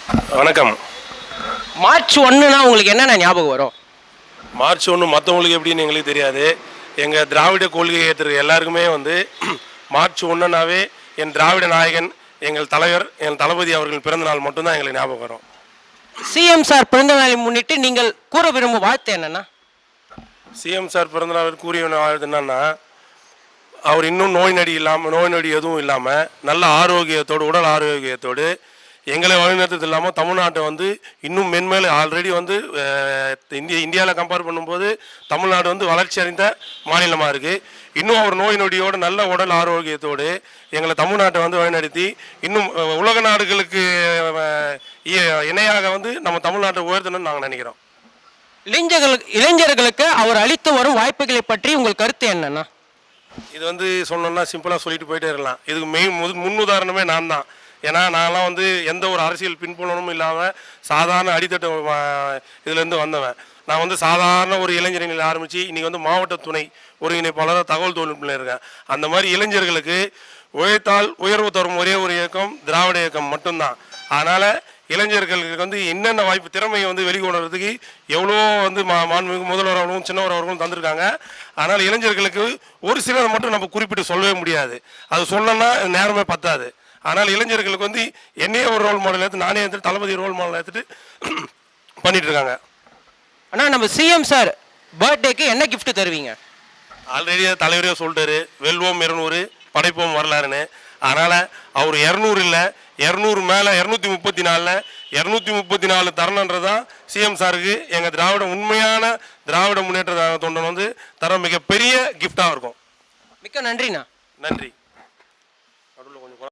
வணக்கம். மார்ச் 1னா உங்களுக்கு என்னென்ன ஞாபகம் வரும்? மார்ச் 1 மற்றவங்களுக்கு எப்படின்னு எங்களுக்கு தெரியாது. எங்கள் திராவிட கொள்கை ஏற்றுற எல்லாருக்குமே வந்து மார்ச் 1னாவே என் திராவிட நாயகன், எங்கள் தலைவர், என் தளபதி அவர்கள் பிறந்த நாள் மட்டும்தான் எங்களுக்கு ஞாபகம் வரும். சிஎம் சார் பிறந்த நாளை முன்னிட்டு நீங்கள் கூற விரும்பும் வாழ்த்து என்னன்னா? சிஎம் சார் பிறந்த நாள் கூறிய வாழ்த்து என்னன்னா, அவர் இன்னும் நோய் நொடி எதுவும் இல்லாமல் நல்ல ஆரோக்கியத்தோடு, உடல் ஆரோக்கியத்தோடு எங்களை வழிநடத்துறது இல்லாமல் தமிழ்நாட்டை வந்து இன்னும் மென்மேலும் ஆல்ரெடி வந்து இந்தியாவில் கம்பேர் பண்ணும்போது தமிழ்நாடு வந்து வளர்ச்சி அடைந்த மாநிலமாக இருக்குது. இன்னும் அவர் நோய் நொடியோடு நல்ல உடல் ஆரோக்கியத்தோடு எங்களை தமிழ்நாட்டை வந்து வழிநடத்தி இன்னும் உலக நாடுகளுக்கு இணையாக வந்து நம்ம தமிழ்நாட்டை உயர்த்தணும்னு நாங்கள் நினைக்கிறோம். இளைஞர்களுக்கு அவர் அளித்து வரும் வாய்ப்புகளை பற்றி உங்கள் கருத்து என்னன்னா? இது வந்து சொன்னோம்னா சிம்பிளாக சொல்லிட்டு போயிட்டே இருக்கலாம். இதுக்கு முன்னுதாரணமே நான் தான். ஏன்னா நான்லாம் வந்து எந்த ஒரு அரசியல் பின்புலனும் இல்லாமல் சாதாரண அடித்தட்டு இதுலேருந்து வந்தவன். நான் வந்து சாதாரண ஒரு இளைஞர்களில் ஆரம்பித்து இன்றைக்கி வந்து மாவட்ட துணை ஒருங்கிணைப்பாளராக தகவல் தொழில்நுட்பத்தில் இருக்கேன். அந்த மாதிரி இளைஞர்களுக்கு உழைத்தால் உயர்வு தரும் ஒரே ஒரு இயக்கம் திராவிட இயக்கம் மட்டும்தான். அதனால் இளைஞர்களுக்கு வந்து என்னென்ன வாய்ப்பு திறமையை வந்து வெளிக்கொணர்றதுக்கு எவ்வளோ வந்து மாண்புமிகு முதல்வர் அவர்களும் சின்னவர் அவர்களும் தந்திருக்காங்க. அதனால் இளைஞர்களுக்கு ஒரு சிலரை மட்டும் நம்ம குறிப்பிட்டு சொல்லவே முடியாது. அது சொல்லணும்னா நேரமே பத்தாது. ஆனால் இளைஞர்களுக்கு வந்து என்னையே ஒரு ரோல் மாடல் எடுத்து நானே எடுத்துட்டு தளபதி ரோல் மாடல் எடுத்துட்டு பண்ணிட்டு இருக்காங்க. ஆனால் நம்ம சிஎம் சார் பர்த்டேக்கு என்ன கிஃப்ட் தருவீங்க? ஆல்ரெடி தலைவரே சொல்லிட்டாரு, வெல்வோம் 200 படைப்போம் வரலாறுன்னு. அதனால் அவர் 200 இல்லை 200 மேலே 234 234 தரணுன்றதான் சிஎம் சாருக்கு எங்கள் உண்மையான திராவிட முன்னேற்ற தொண்டன் வந்து தர மிகப்பெரிய கிஃப்டாக இருக்கும். மிக்க நன்றிண்ணா. நன்றி.